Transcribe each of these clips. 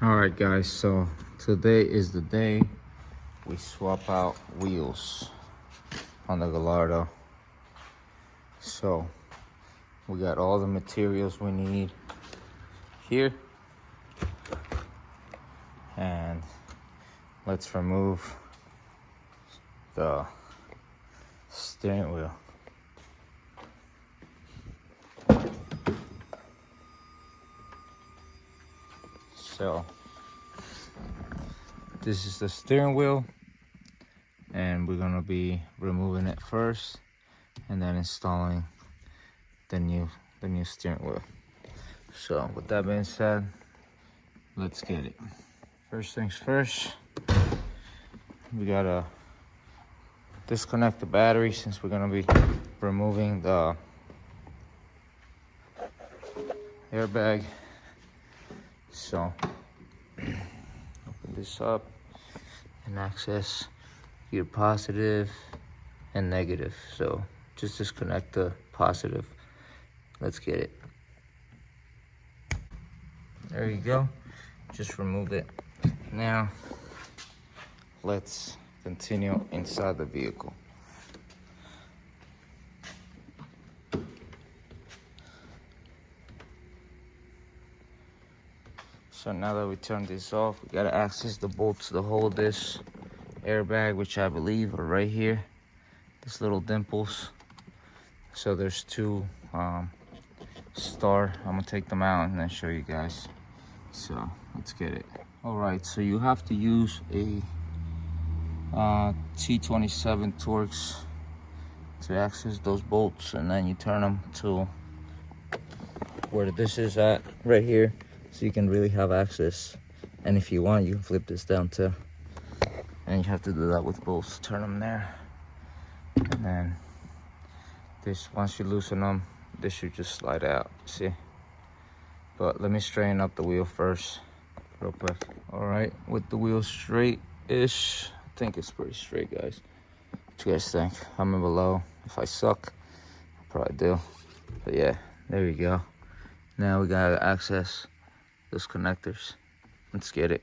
Alright guys, so today is the day we swap out wheels on the Gallardo. So we got all the materials we need here, and let's remove the steering wheel. So this is the steering wheel, and we're gonna be removing it first and then installing the new steering wheel. So with that being said, let's get it. First things first, we gotta disconnect the battery since we're gonna be removing the airbag. So open this up and access your positive and negative. So just disconnect the positive. Let's get it. There you go. Just remove it. Now let's continue inside the vehicle. So now that we turn this off, we gotta access the bolts to hold this airbag, which I believe are right here. These little dimples. So there's two star. I'm gonna take them out and then show you guys. So let's get it. All right, so you have to use a T27 Torx to access those bolts, and then you turn them to where this is at right here, so you can really have access. And if you want, you can flip this down too, and you have to do that with both. Turn them there, and then this, once you loosen them, this should just slide out. See? But let me straighten up the wheel first real quick. All right, with the wheel straight-ish, I think it's pretty straight, guys. What you guys think? Comment below. If I suck, I probably do. But yeah, there you go. Now we gotta access those connectors. Let's get it.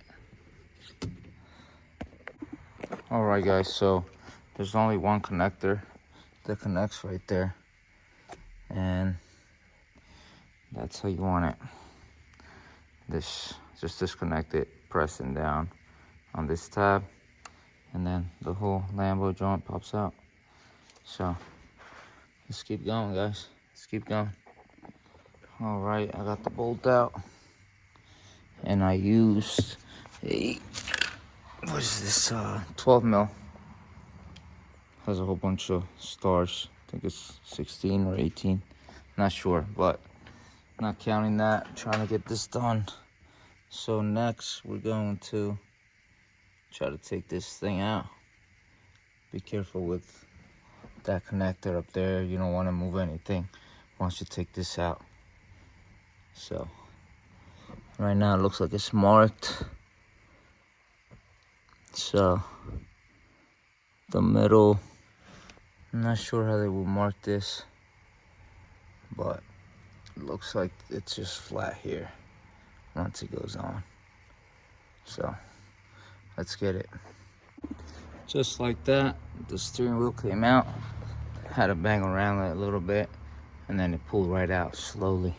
All right, guys, so there's only one connector that connects right there, and that's how you want it. This, just disconnect it, pressing down on this tab, and then the whole Lambo joint pops out. So let's keep going, guys. Let's keep going. All right, I got the bolt out, and I used a, what is this, 12 mil. Has a whole bunch of stars. I think it's 16 or 18, not sure, but not counting that, trying to get this done. So next we're going to try to take this thing out. Be careful with that connector up there. You don't want to move anything once you take this out. So right now it looks like it's marked. So the middle, I'm not sure how they will mark this, but it looks like it's just flat here once it goes on. So let's get it. Just like that, the steering wheel came out. Had to bang around it a little bit, and then it pulled right out slowly.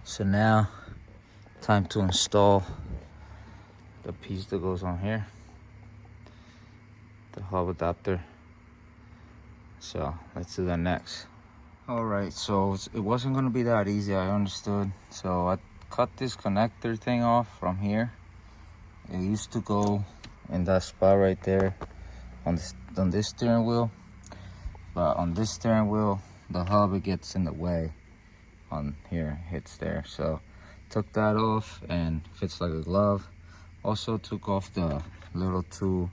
So now, time to install the piece that goes on here, the hub adapter. So let's do that next. All right, so it wasn't gonna be that easy, I understood. So I cut this connector thing off from here. It used to go in that spot right there on this steering wheel. But on this steering wheel, the hub, it gets in the way on here, hits there. So took that off and fits like a glove. Also took off the little two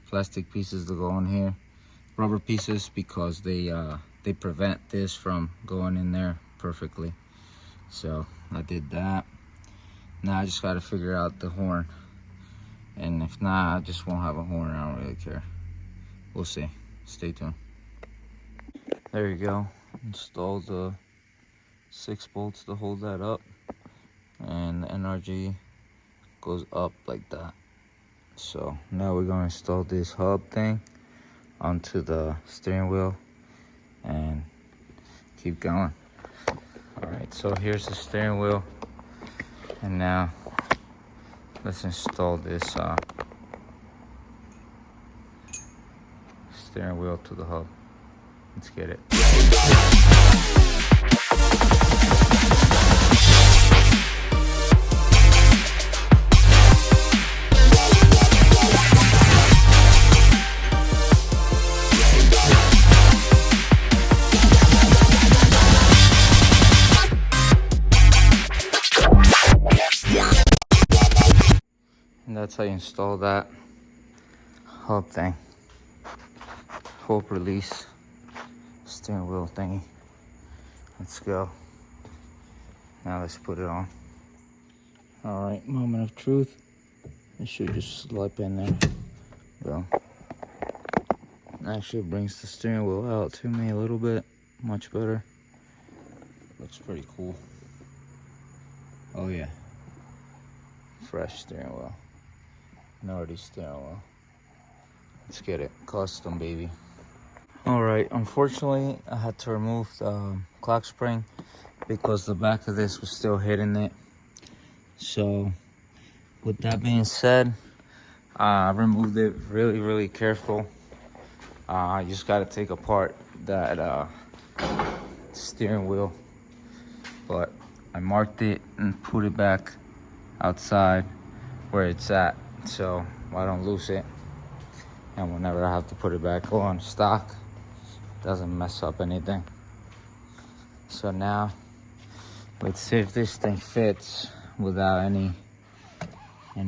plastic pieces that go on here, rubber pieces, because they prevent this from going in there perfectly. So I did that. Now I just got to figure out the horn, and if not, I just won't have a horn. I don't really care. We'll see. Stay tuned. There you go. Install the 6 bolts to hold that up, and the NRG goes up like that. So now we're gonna install this hub thing onto the steering wheel and keep going. All right, so here's the steering wheel, and now let's install this steering wheel to the hub. Let's get it. And that's how you install that hub thing. Hope release steering wheel thingy. Let's go. Now let's put it on. All right, moment of truth. It should just slip in there. Go. Actually brings the steering wheel out to me a little bit. Much better. Looks pretty cool. Oh yeah. Fresh steering wheel. Naughty steering wheel. Let's get it. Custom, baby. Alright, unfortunately I had to remove the clock spring because the back of this was still hitting it. So with that being said, I removed it really careful. I just got to take apart that steering wheel, but I marked it and put it back outside where it's at, so I don't lose it, and whenever I have to put it back on stock, it doesn't mess up anything. So now let's see if this thing fits without any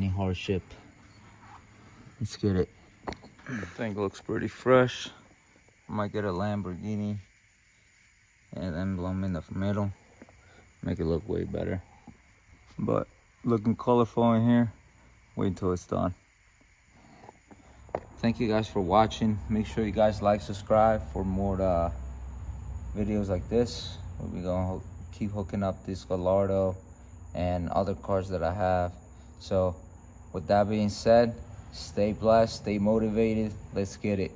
hardship. Let's get it. The thing looks pretty fresh. I might get a Lamborghini and emblem in the middle, make it look way better. But looking colorful in here. Wait until it's done. Thank you guys for watching. Make sure you guys like, subscribe for more videos like this. We'll be gonna keep hooking up this Gallardo and other cars that I have. So with that being said, stay blessed, stay motivated. Let's get it.